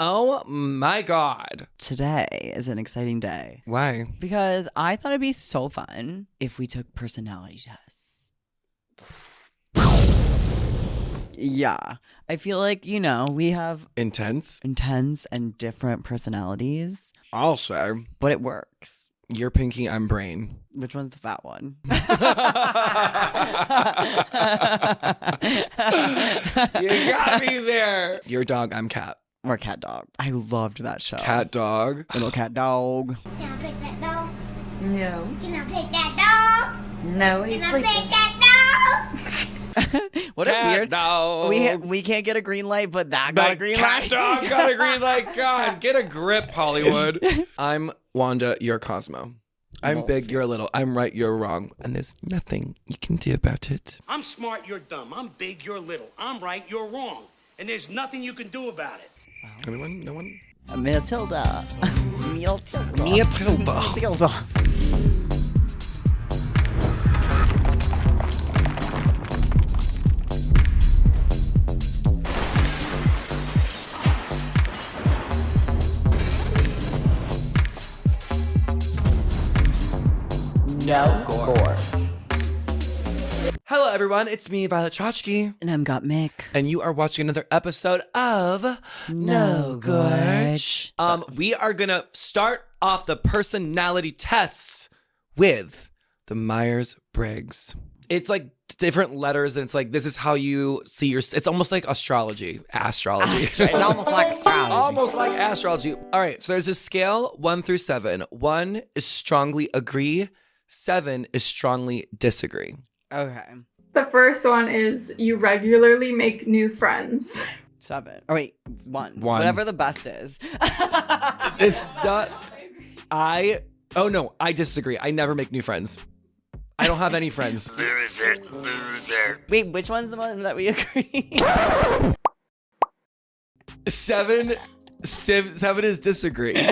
Oh my God. Today is an exciting day. Why? Because I thought it'd be so fun if we took personality tests. Yeah. I feel like, we have Intense and different personalities. I'll say. But it works. You're Pinky, I'm Brain. Which one's the fat one? You got me there. You're Dog, I'm Cat. Or Cat Dog. I loved that show. Cat Dog. Little Cat Dog. Can I pet that dog? No. Can I pet that dog? No, he's Can I sleeping. pet that dog? What Cat a weird Dog. We can't get a green light, but that got a green Cat light. Dog got a green light. God, get a grip, Hollywood. I'm Wanda, you're Cosmo. I'm big, you're little. I'm right, you're wrong. And there's nothing you can do about it. I'm smart, you're dumb. I'm big, you're little. I'm right, you're wrong. And there's nothing you can do about it. Anyone? No one? Matilda. Matilda. Matilda. No Gorge. Hello, everyone. It's me, Violet Chachki. And I'm Gottmik. And you are watching another episode of No Gorge. We are going to start off the personality tests with the Myers-Briggs. It's like different letters, and it's like, this is how you see your... It's almost like astrology. Astrology. It's almost like astrology. Almost like astrology. All right, so there's a scale 1 through 7. 1 is strongly agree. 7 is strongly disagree. Okay. The first one is you regularly make new friends. 7. Oh, wait. 1. 1. Whatever the best is. It's not... Oh, no, I disagree. I never make new friends. I don't have any friends. Loser. Wait, which one's the one that we agree? 7 is disagree.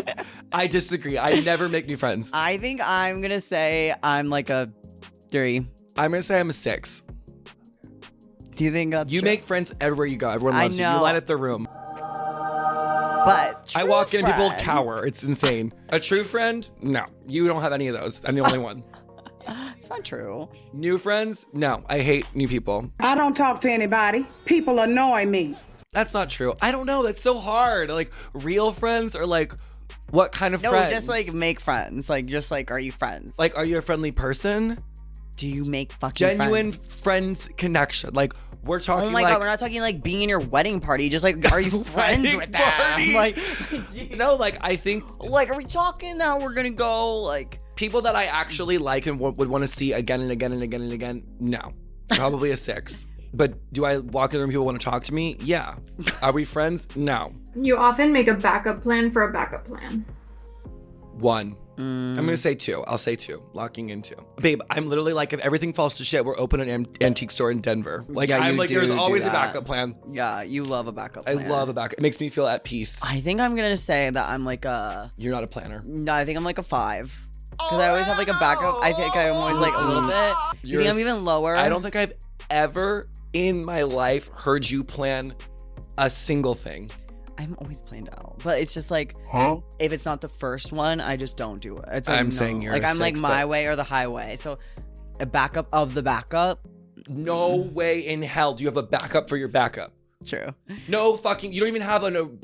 I disagree. I never make new friends. I think I'm going to say I'm like a 3. I'm going to say I'm a 6. Do you think that's You true? make friends everywhere you go. Everyone I loves you. You know. light up the room. But I walk in and people friend. cower. It's insane. A true friend? No. You don't have any of those. I'm the only one. It's not true. New friends? No. I hate new people. I don't talk to anybody. People annoy me. That's not true. I don't know. That's so hard. Like, real friends or like, what kind of No, friends? just like make friends. Like, just like, are you friends? Like, are you a friendly person? do you make fucking Genuine friends? friends connection. Like, we're talking Oh my like... god, we're not talking like being in your wedding party. Just like, are you friends Wedding with them? party. Like, No, like, I think like, are we talking now? We're gonna go like. people that I actually like and would want to see again and again and again and again, no. Probably a 6. But do I walk in the room and people want to talk to me? Yeah. Are we friends? No. You often make a backup plan for a backup plan. 1. I'm going to say 2. I'll say 2. Locking in 2. Babe, I'm literally like, if everything falls to shit, we're opening an antique store in Denver. Like, Yeah, I'm you like, do there's do always a that. backup plan. Yeah, you love a backup I plan. love a backup. It makes me feel at peace. I think I'm gonna say that I'm like a. You're not a planner. No, I think I'm like a 5. Because I always have like a backup. I think I'm always like a little bit. You think I'm even lower? I don't think I've ever in my life heard you plan a single thing. I'm always planned out, but it's just like, if it's not the first one, I just don't do it. It's like, I'm no. saying you're like a I'm like 6, my but- way or the highway. So, a backup of the backup. No way in hell do you have a backup for your backup. True. No fucking, you don't even have an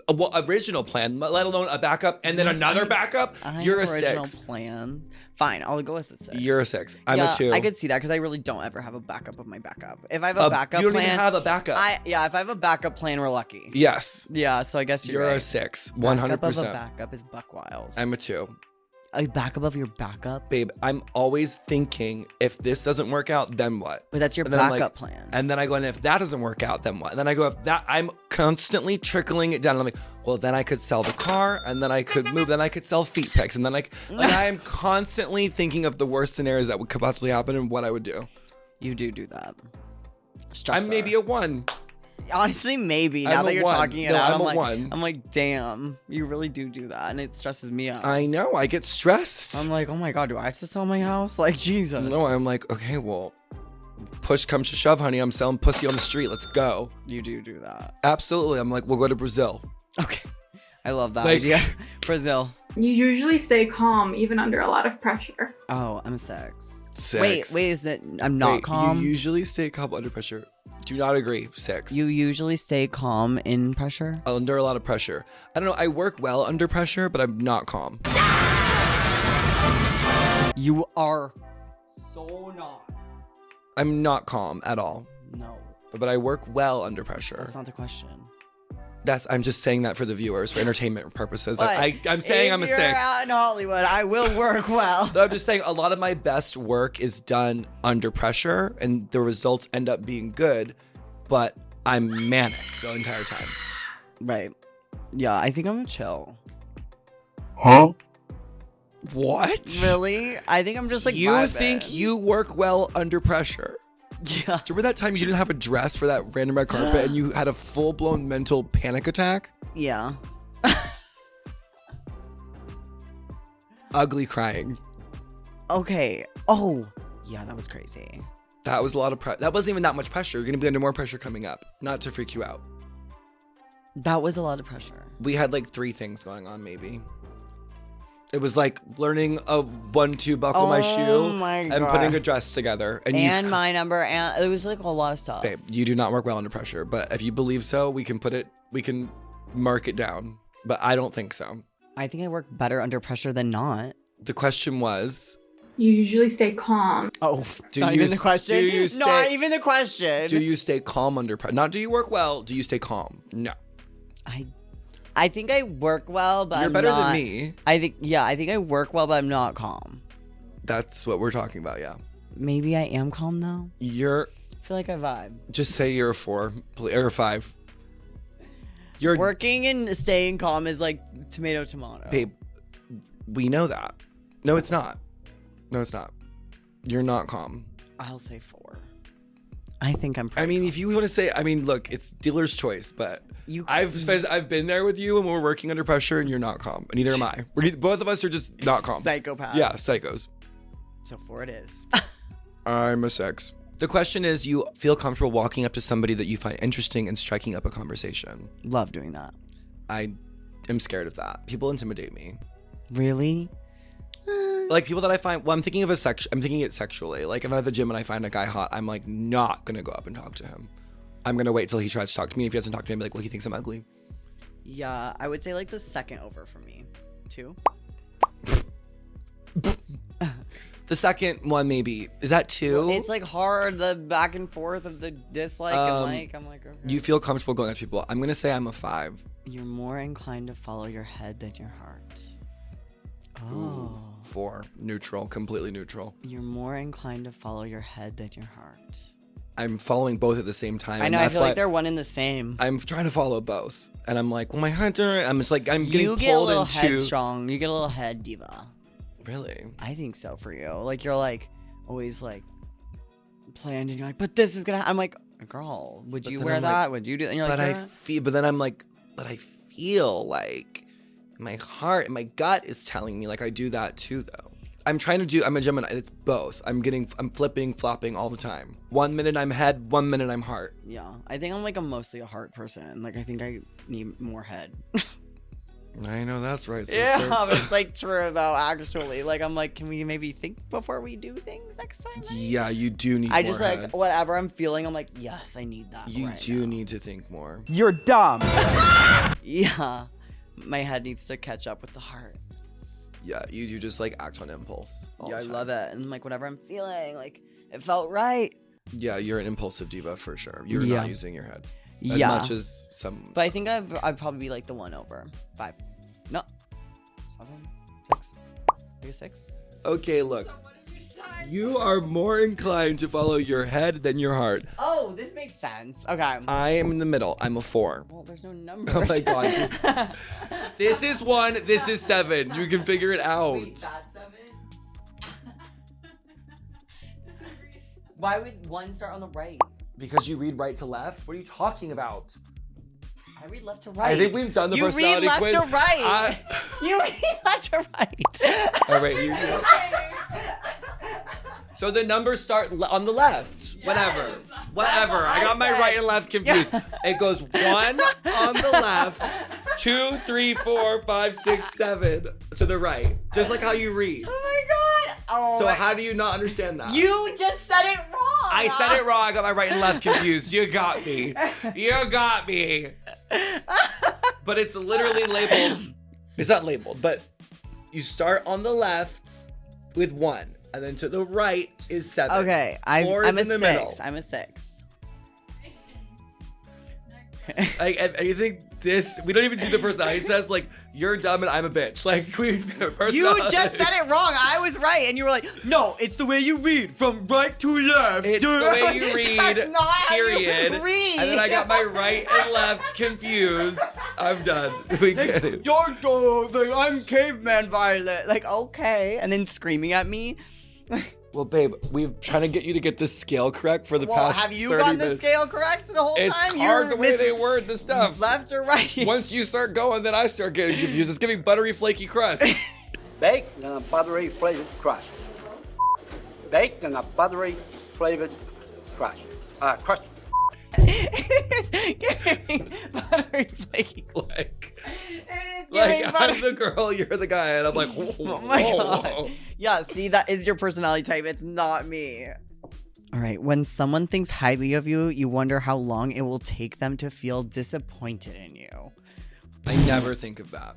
original plan, let alone a backup and then Yes, another backup. I have You're a original 6. plan. Fine, I'll go with the 6. You're a 6. I'm yeah, a 2. I could see that because I really don't ever have a backup of my backup. If I have a backup You don't plan, even have a backup. if I have a backup plan, we're lucky. Yes. Yeah, so I guess you're You're right. a 6. Backup of a 100%. backup is buck wild. I'm a 2. A backup of your backup? Babe, I'm always thinking, if this doesn't work out, then what? But that's your And then I'm backup like- plan. And then I go, and if that doesn't work out, then what? And then I go, if that, I'm constantly trickling it down. And I'm like, well, then I could sell the car, and then I could move, then I could sell feet pics, and then like I'm constantly thinking of the worst scenarios that could possibly happen and what I would do. You do that. I'm maybe a 1. Honestly, maybe. I'm Now a that you're 1. talking it No, out, I'm a like, 1. I'm like, damn, you really do that, and it stresses me out. I know, I get stressed. I'm like, oh my god, do I have to sell my house? Like, Jesus. No, I'm like, okay, well, push comes to shove, honey. I'm selling pussy on the street. Let's go. You do that. Absolutely. I'm like, we'll go to Brazil. Okay. I love that Like- idea. Brazil. You usually stay calm even under a lot of pressure. Oh, I'm 6. Six. Wait, is it? I'm not Wait, calm. You usually stay calm under pressure. Do not agree. 6. You usually stay calm in pressure? Under a lot of pressure. I don't know. I work well under pressure, but I'm not calm. You are so not. I'm not calm at all. No, But I work well under pressure. that's not the question. I'm just saying that for the viewers, for entertainment purposes. But I'm saying I'm a if you're 6. out in Hollywood, I will work well. No, I'm just saying a lot of my best work is done under pressure and the results end up being good, but I'm manic the entire time. Right. Yeah, I think I'm a chill. What? Really? I think I'm just like You vibing. think you work well under pressure? Yeah. Do you remember that time you didn't have a dress for that random red carpet and you had a full-blown mental panic attack? Yeah. Ugly crying. Okay. Oh, yeah, that was crazy. That was a lot of pressure. That wasn't even that much pressure. You're going to be under more pressure coming up. Not to freak you out. That was a lot of pressure. We had like 3 things going on, maybe. It was like learning a 1-2 buckle my shoe my and God. putting a dress together. And my number, and it was like a lot of stuff. Babe, you do not work well under pressure. But if you believe so, we can mark it down. But I don't think so. I think I work better under pressure than not. The question was, You usually stay calm. Oh, Do not you even the s- question? do you Not stay- even the question. do you stay calm under pressure? Not do you work well, do you stay calm? No. I think I work well, but You're I'm better not- than me. I think I work well, but I'm not calm. That's what we're talking about, yeah. Maybe I am calm though. You're, I feel like I vibe. just say you're a 4 or a 5. You're, Working and staying calm is like tomato. babe, we know that. No, it's not. No, it's not. You're not calm. I'll say 4. I think I'm. I mean, if you want to say, look, it's dealer's choice, but I've been there with you and we're working under pressure and you're not calm. And neither am I. Both of us are just not calm. Psychopaths. Yeah, psychos. So 4 it is. I'm a 6. The question is, you feel comfortable walking up to somebody that you find interesting and striking up a conversation. Love doing that. I am scared of that. People intimidate me. Really? Like people that I find, I'm thinking it sexually. Like if I'm at the gym and I find a guy hot, I'm like not gonna go up and talk to him. I'm gonna wait till he tries to talk to me. If he doesn't talk to me, I'm like, well, he thinks I'm ugly. Yeah, I would say like the second over for me. 2. The second one maybe, is that 2? It's like hard, the back and forth of the dislike and like. I'm like, okay. You feel comfortable going up to people. I'm gonna say I'm a 5. You're more inclined to follow your head than your heart. Oh. 4. Neutral, completely neutral. You're more inclined to follow your head than your heart. I'm following both at the same time. I and know, I that's feel why like they're one and the same. I'm trying to follow both. And I'm like, well, my hunter, I'm just like, I'm getting You get a pulled little into. headstrong. You get a little head diva. Really? I think so for you. Like you're like always like planned and you're like, but this is gonna. I'm like, girl, would But you then wear I'm that? like, Would you do? And you're But like, I yeah. feel, but then I'm like, but I feel like my heart and my gut is telling me like I do that too though. I'm a Gemini. It's both. I'm flipping, flopping all the time. 1 minute I'm head, 1 minute I'm heart. Yeah, I think I'm like mostly a heart person. Like I think I need more head. I know that's right, sister. Yeah, but it's like true though. Actually, like I'm like, can we maybe think before we do things next time? Maybe? Yeah, you do need I more just head. like whatever I'm feeling. I'm like, yes, I need that. You right do now. need to think more. You're dumb. Yeah, my head needs to catch up with the heart. Yeah, you do just like act on impulse. all Yeah, I the time. love it. And like whatever I'm feeling, like it felt right. Yeah, you're an impulsive diva for sure. You're Yeah. not using your head as Yeah. much as some. But I think I'd probably be like the 1 over 5. No, 7, 6. Maybe 6. Okay, look. You are more inclined to follow your head than your heart. Oh, this makes sense. Okay. I am in the middle. I'm a 4. Well, there's no number. Oh my god. This is 1, this is 7. You can figure it out. Wait, that's 7? Why would 1 start on the right? Because you read right to left? What are you talking about? I read left to right. I think we've done the You read personality left quiz. to right. You read left to right. All right, you So the numbers start on the left. Whatever. Whatever. I got my right and left confused. It goes 1 on the left, 2, 3, 4, 5, 6, 7 to the right. Just like how you read. Oh my god. Oh. So my- how do you not understand that? You just said it wrong. I said it wrong. I got my right and left confused. You got me. You got me. But it's literally labeled. It's not labeled, but you start on the left with 1, and then to the right is 7. Okay, 4 is I'm a in the 6. middle. I'm a 6. Like, if anything, we don't even do the personality test. Like, you're dumb and I'm a bitch. Like, You just said it wrong. I was right, and you were like, "No, it's the way you read from right to left." It's the way you read, That's not how you period. read. And then I got my right and left confused. I'm done. We get it. Don't go. Like, I'm caveman Violet. Like, okay, and then screaming at me. Well, babe, we've trying to get you to get the scale correct for the Well, past have you 30 gotten the minutes. scale correct the whole It's time? hard You're the way they word the stuff. left or right. Once you start going, then I start getting confused. It's giving buttery, flaky crust. Baked in a buttery flavored crust. Baked in a buttery flavored crust. Crust. It's giving buttery flaky. like, It is like giving I'm buttery. the girl, you're the guy, and I'm like, whoa, Oh my whoa, god. whoa. Yeah, see, that is your personality type. It's not me. All right, when someone thinks highly of you, you wonder how long it will take them to feel disappointed in you. I never think of that.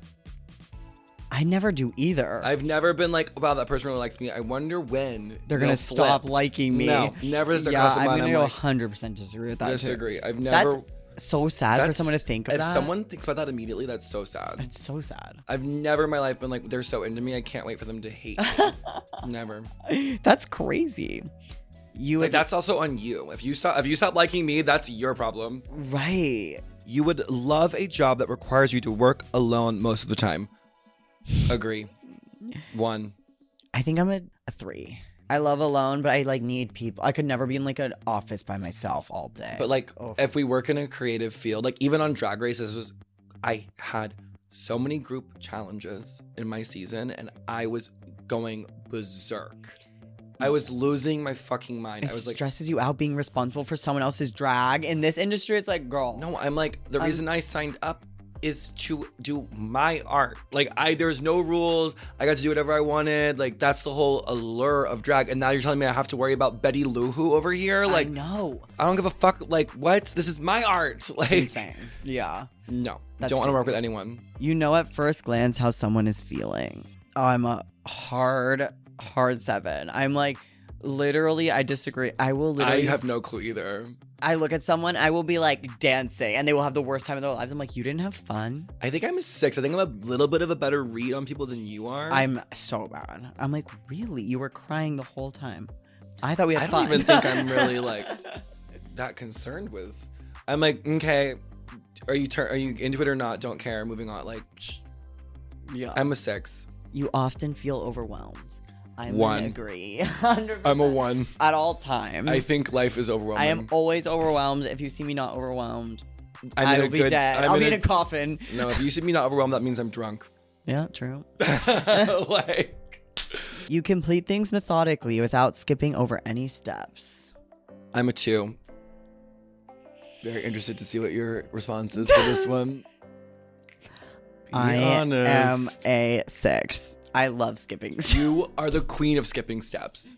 I never do either. I've never been like, wow, that person really likes me. I wonder when They're gonna they'll stop flip. liking me. No, never does it Yeah, cross my I'm mind. gonna I'm go like, 100% disagree with that. disagree. Too. I've never. That's so sad for someone to think of if that. someone thinks about that immediately, that's so sad. It's so sad. I've never in my life been like, they're so into me. I can't wait for them to hate me. Never. That's crazy. You Like would that's also on you. If you stop liking me, that's your problem. right. You would love a job that requires you to work alone most of the time. Agree. 1. I think I'm a 3. I love alone, but I like need people. I could never be in like an office by myself all day. But like, Oh. if we work in a creative field, like even on Drag Race, I had so many group challenges in my season, and I was going berserk. I was losing my fucking mind. It I was like, stresses you out being responsible for someone else's drag. In this industry, it's like, girl. no, I'm like, the reason I signed up is to do my art. Like, there's no rules. I got to do whatever I wanted. Like, that's the whole allure of drag. And now you're telling me I have to worry about Betty Lou Who over here? Like, no. I don't give a fuck. Like, what? This is my art. Like, Insane. Yeah. no, That's don't want to work crazy. with anyone. You know at first glance how someone is feeling. Oh, I'm a hard 7. I'm like, literally, I disagree. I will literally. I have no clue either. I look at someone, I will be like dancing, and they will have the worst time of their lives. I'm like, you didn't have fun? I think I'm a 6. I think I'm a little bit of a better read on people than you are. I'm so bad. I'm like, really? You were crying the whole time. I thought we had I fun. don't even think I'm really like that concerned with. I'm like, okay, are you into it or not? Don't care. Moving on. Like, Yeah. I'm a 6. You often feel overwhelmed. I'm 1. gonna agree. 100%. I'm a 1. At all times. I think life is overwhelming. I am always overwhelmed. If you see me not overwhelmed, I'm I in will a be good, dead. I'm I'll be in a coffin. No, if you see me not overwhelmed, that means I'm drunk. Yeah, true. Like, You complete things methodically without skipping over any steps. I'm a 2. Very interested to see what your response is for this one. Be I am honest. a 6. I love skipping. You are the queen of skipping steps.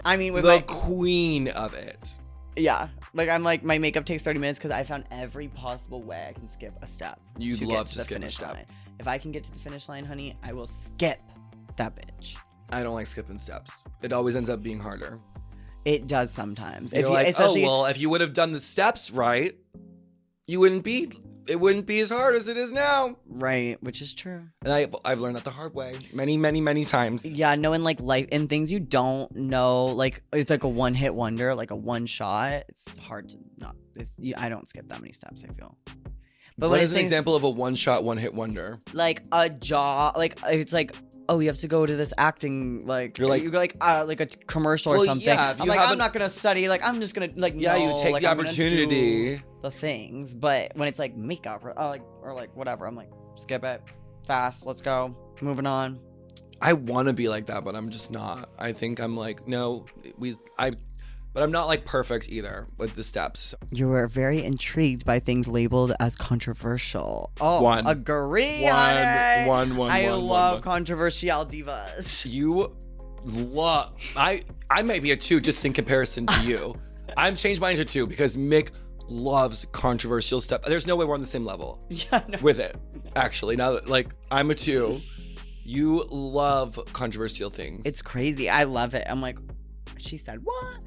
I mean, with The my queen of it. yeah, like I'm like my makeup takes 30 minutes because I found every possible way I can skip a step. You'd to love get to the skip a finish step. line. If I can get to the finish line, honey, I will skip that bitch. I don't like skipping steps. It always ends up being harder. It does sometimes. You're like, oh, well, if you would have done the steps right, it wouldn't be as hard as it is now. right, which is true. And I've learned that the hard way many, many, many times. Yeah, knowing like life and things you don't know, like it's like a one-hit wonder, like a one shot. It's hard to not. I don't skip that many steps. I feel. But What when is it's an things example of a one-shot, one-hit wonder? like a job, like it's like, oh, you have to go to this acting, like You're like- you go like a commercial or Well, something. yeah, if I'm you like, have I'm an- not gonna study. Like I'm just gonna like Yeah, you no, take like, the I'm gonna opportunity. do the things. But when it's like makeup or like whatever, I'm like skip it, fast. Let's go, moving on. I want to be like that, but I'm just not. I think I'm like, no, but I'm not like perfect either with the steps. You were very intrigued by things labeled as controversial. Oh, One. agree. One. I love controversial divas. You love. I might be a 2 just in comparison to you. I'm changed mine to 2 because Mick loves controversial stuff. There's no way we're on the same level with it. Actually, now that like I'm a 2, you love controversial things. It's crazy. I love it. I'm like, she said what?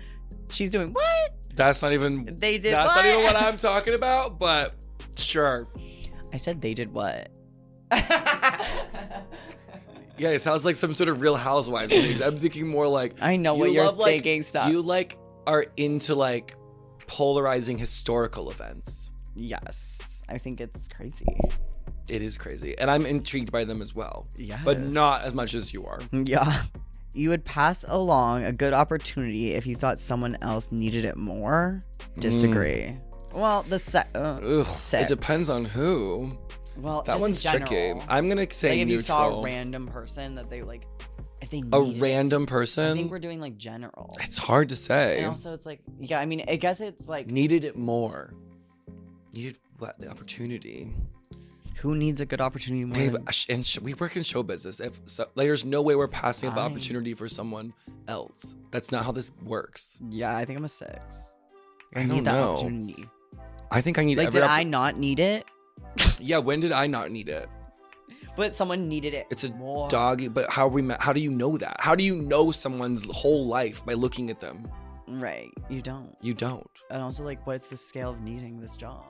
She's doing what? That's not even. They did That's what? not even what I'm talking about. But sure. I said they did what? Yeah, it sounds like some sort of Real Housewives things. I'm thinking more like I know you what you're love, like, thinking. Stuff. You like are into like polarizing historical events. Yes, I think it's crazy. It is crazy, and I'm intrigued by them as well. Yes, but not as much as you are. Yeah. You would pass along a good opportunity if you thought someone else needed it more. Disagree. Well, the sex. It depends on who. Well, that just one's in tricky. general. I'm gonna say like if neutral. you saw a random person that they like, if they A needed random it, person. I think we're doing like general. It's hard to say. And also, it's like, yeah, I mean, I guess it's like Needed it more. Needed what? The opportunity. who needs a good opportunity more? Okay, than- but we work in show business. If so, like, there's no way we're passing up the Fine. opportunity for someone else. That's not how this works. Yeah, I think I'm a 6. I need don't that know. opportunity. I think I need. Like, every did I not need it? Yeah. When did I not need it? But someone needed it. It's a more. doggy. But how do you know that? How do you know someone's whole life by looking at them? Right. You don't. You don't. And also, like, what's the scale of needing this job?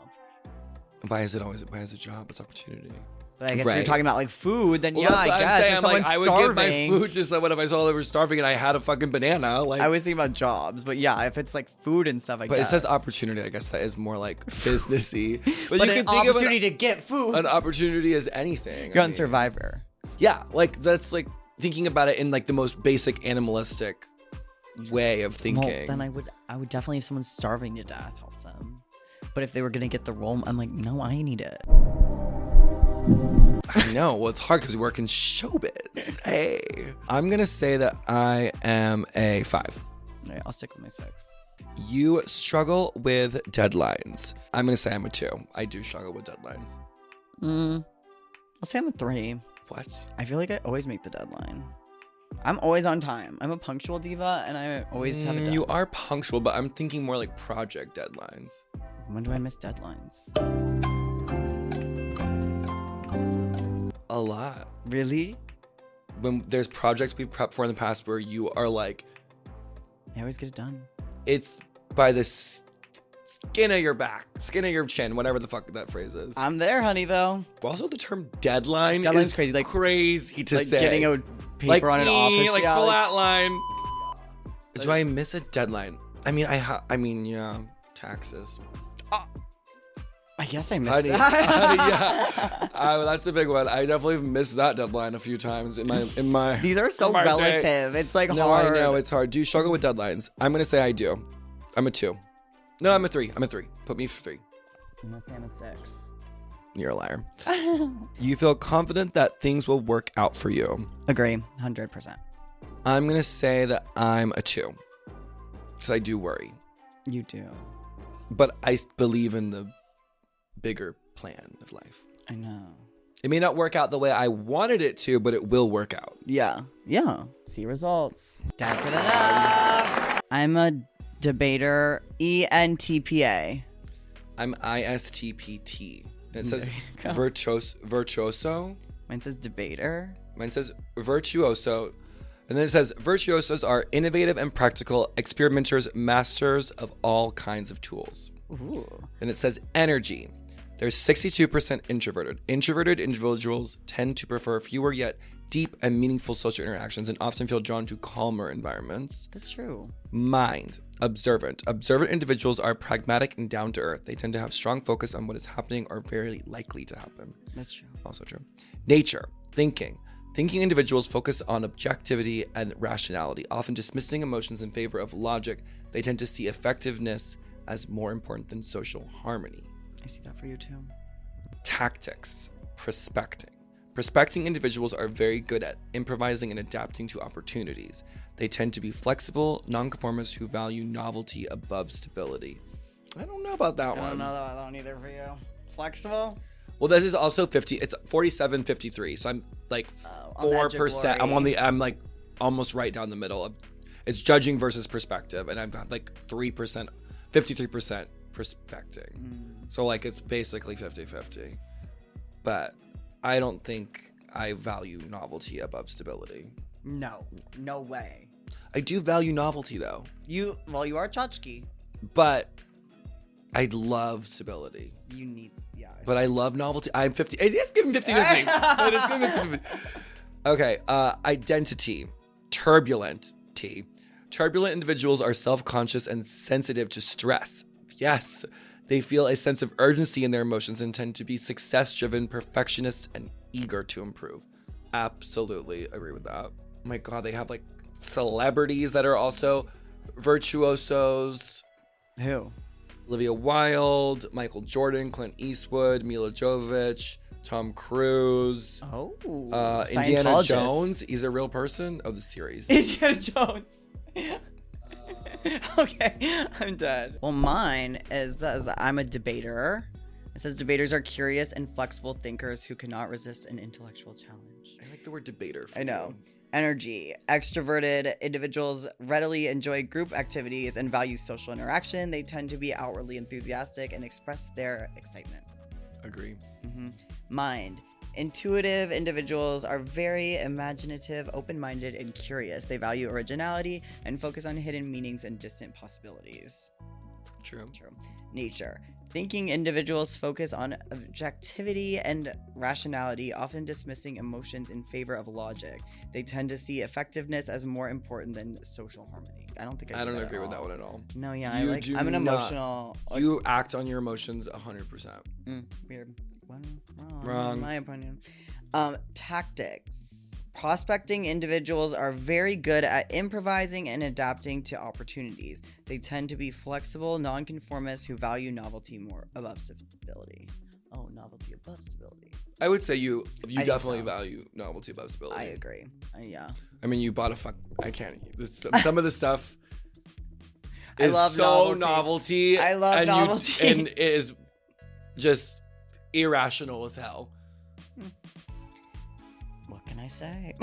Why is it a job? It's opportunity. But I guess if you're Right. talking about like food, then Well, yeah, that's I what guess. I'm saying. If I'm like, someone's I would starving, give my food to someone if I saw they were starving and I had a fucking banana. Like, I was thinking about jobs, but yeah, if it's like food and stuff, I but guess. it says opportunity. I guess that is more like businessy. But you an can think of opportunity to get food. an opportunity as anything. You're I on mean. Survivor. Yeah, like that's like thinking about it in like the most basic animalistic way of thinking. Well, then I would definitely, if someone's starving to death, help them. But if they were gonna get the role, I'm like, no, I need it. I know. Well, it's hard because we work in showbiz. Hey, I'm gonna say that I am a 5. All right, I'll stick with my 6. You struggle with deadlines. I'm gonna say I'm a 2. I do struggle with deadlines. I'll say I'm a 3. What? I feel like I always make the deadline. I'm always on time. I'm a punctual diva, and I always have a deadline. You are punctual, but I'm thinking more like project deadlines. When do I miss deadlines? A lot. Really? When there's projects we've prepped for in the past where you are like, I always get it done. it's by the skin of your back, skin of your chin, whatever the fuck that phrase is. I'm there, honey, though. Also, the term deadline Deadline's is crazy, like- crazy to Like say. getting a paper like, on an office. like yeah, flat line. Do I miss a deadline? I mean, yeah, taxes. I guess I missed Honey, that. yeah, that's a big one. I definitely missed that deadline a few times in my. These are so in my day. relative. It's like No, hard. I know it's hard. Do you struggle with deadlines? I'm gonna say I do. I'm a 2. No, I'm a 3. I'm a 3. Put me for 3. I'm gonna say I'm a 6. You're a liar. You feel confident that things will work out for you. Agree, 100%. I'm gonna say that I'm a 2 because I do worry, You do. but I believe in the bigger plan of life. I know. It may not work out the way I wanted it to, but it will work out. Yeah. Yeah. See results. Da-da-da-da. I'm a debater. ENTPA. I'm ISTPT. And it says There you go. virtuoso. Mine says debater. Mine says virtuoso. And then it says virtuosos are innovative and practical experimenters, masters of all kinds of tools. Ooh. Then it says energy. There's 62% introverted. Introverted individuals tend to prefer fewer yet deep and meaningful social interactions and often feel drawn to calmer environments. That's true. Mind. Observant. Observant individuals are pragmatic and down to earth. They tend to have strong focus on what is happening or very likely to happen. That's true. Also true. Nature. Thinking. Thinking individuals focus on objectivity and rationality, often dismissing emotions in favor of logic. They tend to see effectiveness as more important than social harmony. I see that for you too. Tactics. Prospecting. Prospecting individuals are very good at improvising and adapting to opportunities. They tend to be flexible, nonconformists who value novelty above stability. I don't know about that one. I don't know that one either for you. Flexible? Well, this is also 50. It's 47-53. So I'm like on that 4%. I'm like almost right down the middle of. It's judging versus perspective, and I've got like 3%, 53% prospecting. So like it's basically 50-50. But I don't think I value novelty above stability. No way. I do value novelty though. You are Chachki. But I love stability. You need, yeah. But I love novelty. I'm 50. It's giving 50-50. It's giving 50-50. Okay, identity. Turbulent T. Turbulent individuals are self-conscious and sensitive to stress. Yes. They feel a sense of urgency in their emotions and tend to be success-driven, perfectionist, and eager to improve. Absolutely agree with that. Oh my God, they have like celebrities that are also virtuosos. Who? Olivia Wilde, Michael Jordan, Clint Eastwood, Mila Jovovich, Tom Cruise. Oh. Indiana Scientologist. Jones. He's a real person. Oh, the series. Indiana Jones. Okay, I'm dead. Well, mine is I'm a debater. It says debaters are curious and flexible thinkers who cannot resist an intellectual challenge. I like the word debater. I know. Energy. Extroverted individuals readily enjoy group activities and value social interaction. They tend to be outwardly enthusiastic and express their excitement. Agree. Mind. Intuitive individuals are very imaginative, open-minded, and curious. They value originality and focus on hidden meanings and distant possibilities. True. Nature. Thinking individuals focus on objectivity and rationality, often dismissing emotions in favor of logic. They tend to see effectiveness as more important than social harmony. I don't think I don't agree with that one at all. No, yeah, You I'm an do not. emotional. You act on your emotions 100%. Weird. Wrong. In my opinion. Tactics. Prospecting individuals are very good at improvising and adapting to opportunities. They tend to be flexible, nonconformists who value novelty more above stability. Oh, novelty above stability. I would say you think definitely so. value novelty above stability. I agree. Yeah. I mean, you bought I can't. Some of the stuff I is love so novelty. novelty. I love novelty. And it is just irrational as hell. What can I say?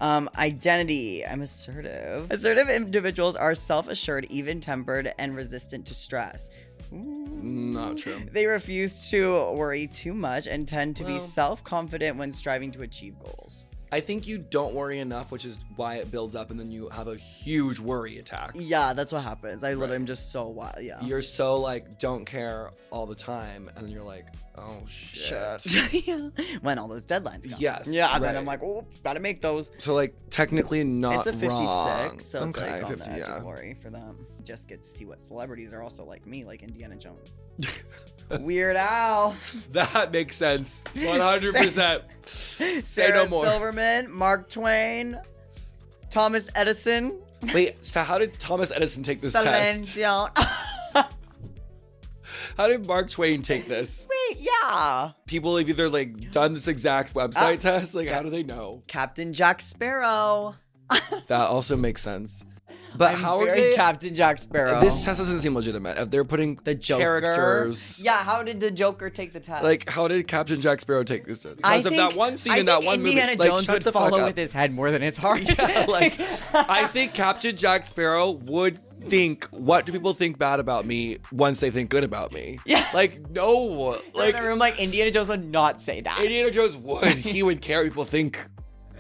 Identity. I'm assertive. Assertive individuals are self-assured, even-tempered, and resistant to stress. Not true. They refuse to worry too much and tend to be self-confident when striving to achieve goals. I think you don't worry enough, which is why it builds up, and then you have a huge worry attack. Yeah, that's what happens. I literally am just so wild. Yeah. You're so like don't care all the time, and then you're like, oh shit. Yeah. When all those deadlines come. Yes, Yeah, and then right. I'm like, oh, gotta make those. So like technically not It's a 56, wrong. so it's okay, like on 50, the edge yeah. of glory for them. Just get to see what celebrities are also like me, like Indiana Jones. Weird Al. That makes sense. 100%. Say Sarah no more. Silverman, Mark Twain, Thomas Edison. Wait, so how did Thomas Edison take this Celine test? Dion. How did Mark Twain take this? Wait, yeah. People have either like done this exact website test. Like, how do they know? Captain Jack Sparrow. That also makes sense. But I'm how are very they? Captain Jack Sparrow. This test doesn't seem legitimate. If they're putting the Joker. characters. Yeah, how did the Joker take the test? Like, how did Captain Jack Sparrow take this test? Because of that one scene in that one movie. Indiana Like, Jones shut would the fuck follow up. with his head more than his heart. Yeah, like, I think Captain Jack Sparrow would think, what do people think bad about me once they think good about me? Yeah. Like, no. Like, Like, in a room, like Indiana Jones would not say that. Indiana Jones would. He would care what people think.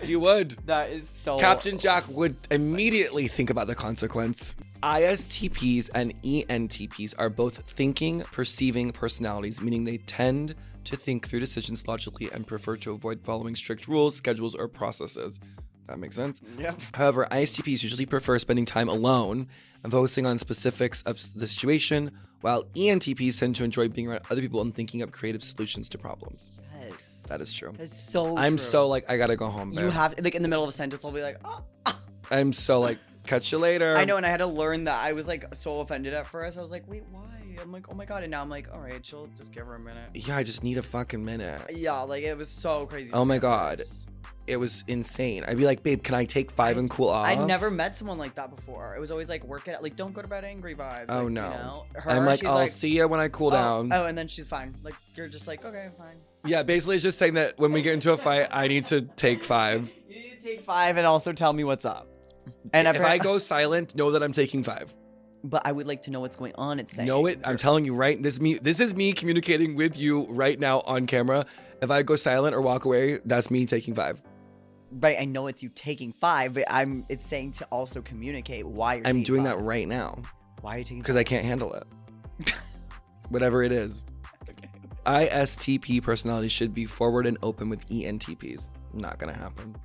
He would. That is so. Captain Jack would immediately think about the consequence. ISTPs and ENTPs are both thinking, perceiving personalities, meaning they tend to think through decisions logically and prefer to avoid following strict rules, schedules, or processes. That makes sense? Yep. However, ISTPs usually prefer spending time alone and focusing on specifics of the situation, while ENTPs tend to enjoy being around other people and thinking up creative solutions to problems. Yes. That is true. That's so I'm true. so like, I gotta go home, babe. You have, like, in the middle of a sentence, I'll be like, oh. I'm so like, catch you later. I know, and I had to learn that. I was like so offended at first. I was like, wait, why? I'm like, oh my God. And now I'm like, all right, chill, just give her a minute. Yeah, I just need a fucking minute. Yeah, like it was so crazy. Oh for me my at God. first. It was insane. I'd be like, babe, can I take 5 and cool off? I'd never met someone like that before. It was always like, work it out. Like, don't go to bed angry vibes. Oh, like, no. You know? I'm like, she's I'll see ya when I cool down. Oh, and then she's fine. Like, you're just like, okay, I'm fine. Yeah, basically it's just saying that when we get into a fight, I need to take 5. You need to take 5 and also tell me what's up. And If I go silent, know that I'm taking 5. But I would like to know what's going on. It's saying. Know it. I'm telling you right. This is me communicating with you right now on camera. If I go silent or walk away, that's me taking 5. Right, I know it's you taking 5, but it's saying to also communicate why you're I'm taking doing 5. that right now Why are you taking because I can't handle it. Whatever it is. ISTP personality should be forward and open with ENTPs. Not gonna happen.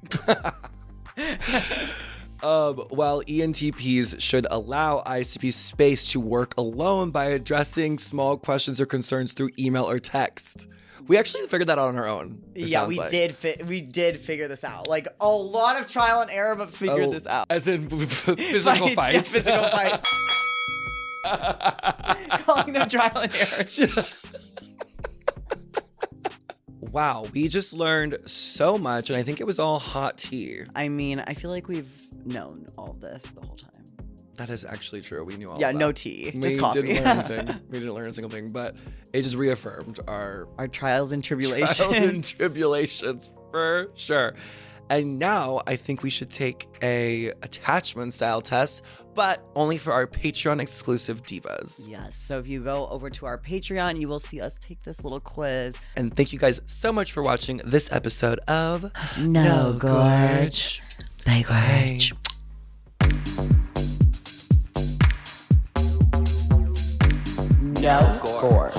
While ENTPs should allow ISTPs space to work alone by addressing small questions or concerns through email or text. We actually figured that out on our own. Yeah, we did figure this out. Like a lot of trial and error, but figured this out. As in physical fights. Yeah, physical fights. Calling them trial and error. Wow, we just learned so much, and I think it was all hot tea. I mean, I feel like we've known all this the whole time. That is actually true. We knew all Yeah, of that. no tea, We just coffee. didn't learn anything. We didn't learn a single thing, but it just reaffirmed our trials and tribulations. Trials and tribulations, for sure. And now I think we should take a attachment style test, but only for our Patreon exclusive divas. Yes, so if you go over to our Patreon, you will see us take this little quiz. And thank you guys so much for watching this episode of No Gorge. Bye, Gorge. No Gorge.